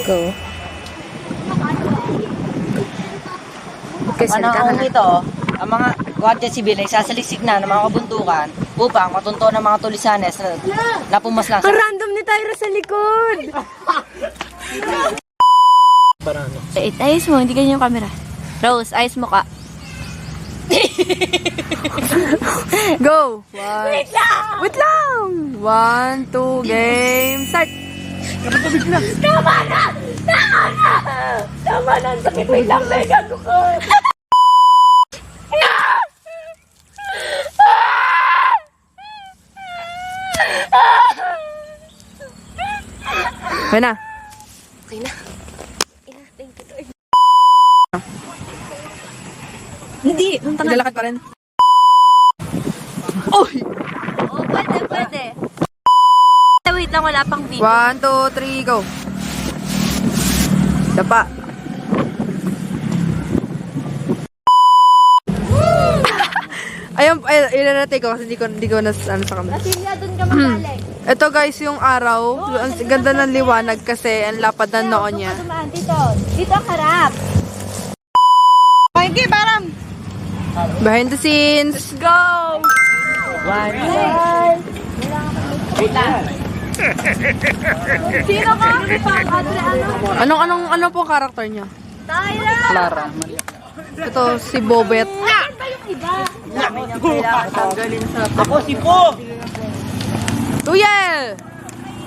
Go. Okay, Panahon nito, ang mga Guardia Civil ay sasaliksik na ng mga kabundukan upang matunto ng mga tulisanes na pumaslang Ang random ni Tyra sa likod! Wait, ayos mo, hindi ganyan yung camera. Rose, ayos mo ka. Go! Wait lang! Wait lang! 1, 2, game, start! Tama na! Tama na! Tama na! Ang sakit mo lang, mega ko ko! Okay na. Okay na. Thank you, Lord. Hindi. Naglalakad pa rin. Oy! Oh, pwede, pwede. Wait lang, wala pang video. 1, 2, 3, go. Dapa. Ayun, ilalatay ko kasi hindi ko na ano sa camera. Kasi nga doon ka makalig. Ito guys, yung araw. Ang ganda ng liwanag kasi ang lapad ng noon niya. Dito. Dito ang harap. Okay, parang Behind the scenes. Let's go! Sino ka? Ano po karakter niya? Tyra! Clara. Ito si Bobet. Ano ba yung iba? Ako si Po! Tuyel!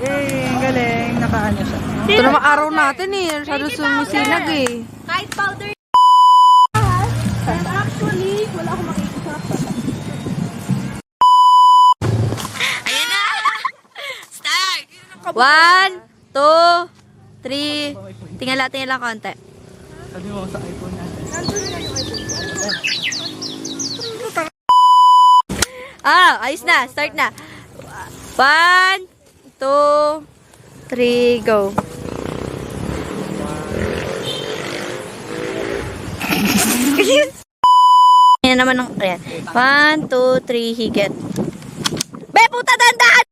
Ang galing. Nakaano siya. Ito naman araw natin eh. Masyado sumisinag eh. Kahit powder. Actually, wala akong makikita. Ayan na! Start! 1, 2, 3. Tingala konti. Sabi mo sa iPhone natin. Ayos na. Start na. 1, 2, 3, go. Ayan naman ang, ayan. 1, 2, 3, higit. Be, puta, dandaan!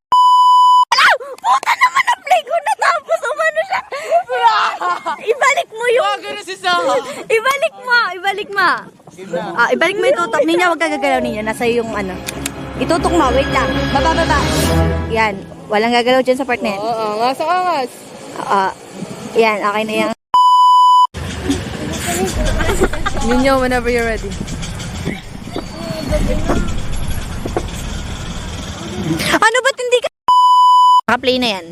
Puta naman ang play ko natapos. Umano siya. Ibalik mo yung... Ibalik mo. Ibalik mo yung tutok. Ninya, huwag gagalaw ninyo. Nasa yung ano. Itutok mo. Wait lang. Baba. Yan. Walang gagalaw dyan sa part na yan. Angas, angas. Yan. Okay na yan. Ninyo, whenever you're ready. Ano ba't hindi ka... Naka-play na yan.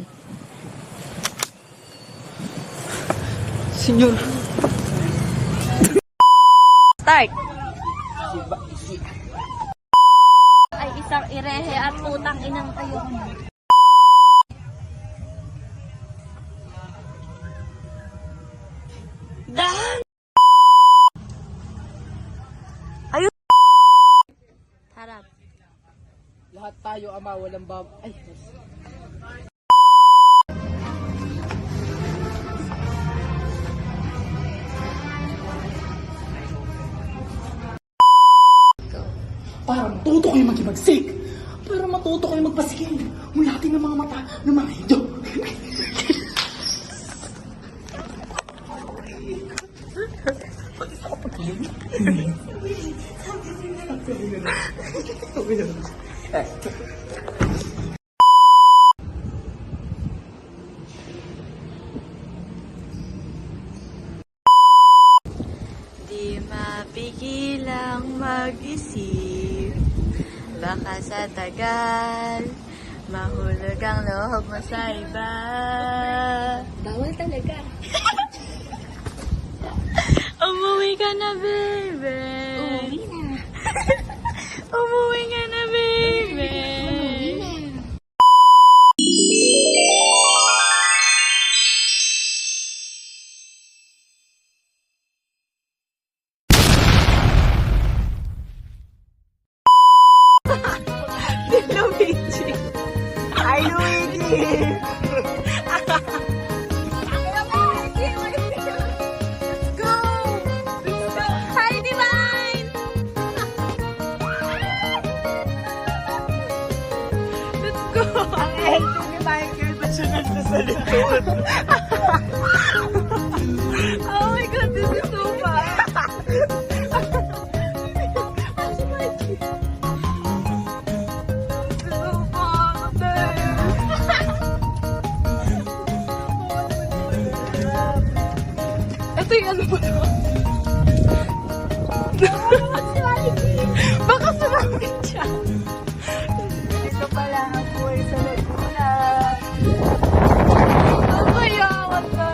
Senyor. Start. Ay, isang irehe at utang inang kayo. Harap. Lahat tayo ama, walang bab... Ay, para matuto kayo mag-ibagsik, para matuto kayo magpasikil, mulatin ng mga mata ng mga Hindyo. Di mapigilang mag-isip. Baka sa tagal mahulog ang loob mo sa iba. Bawal talaga. Umuwi ka na, baby. Umuwi na. Umuwi ka na, baby. Umuwi na. Luigi. Ay, Luigi. Go! Hi, Divine! Let's go! Ang healthy ni Michael, ba't siya nasa sa likod? Ito yung ano ba ito? Baka sumangit siya. Ito pala ang buhay sa Laguna. Ang mayaman na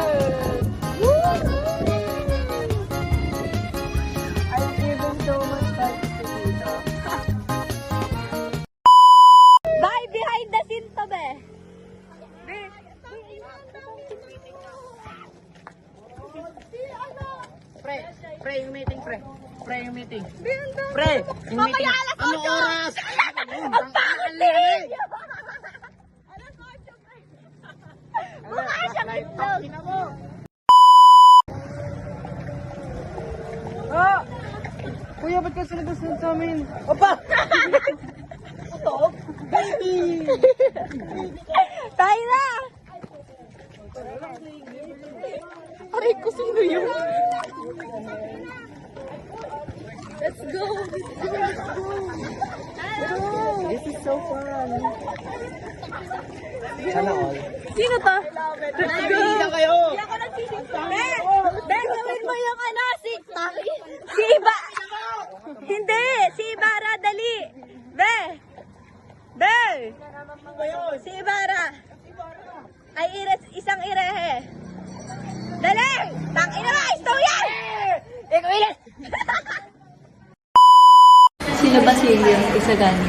I've given so much time to dito. Bye, behind the scene to, be. Pre, yung meeting, pre. Pre, yung meeting. Pre, yung meeting. Ano oras? Ang pangit din! Mukha siyang itlog. Kuya, ba't ka sinagustuhan sa amin? Opa! Tayo na! Aray ko, sino yun? Let's go! This is so fun. Sana all. Sino to? Hindi kayo! Hindi ako nagsisimula. Ben, gawin mo yung ano, si Iba. Hindi, si Ibarra, dali. Be. Si Ibarra. Ay, isang irehe. Dali! Tangina mo, istorya! Ikaw ilan! Sino ba si William Isagani?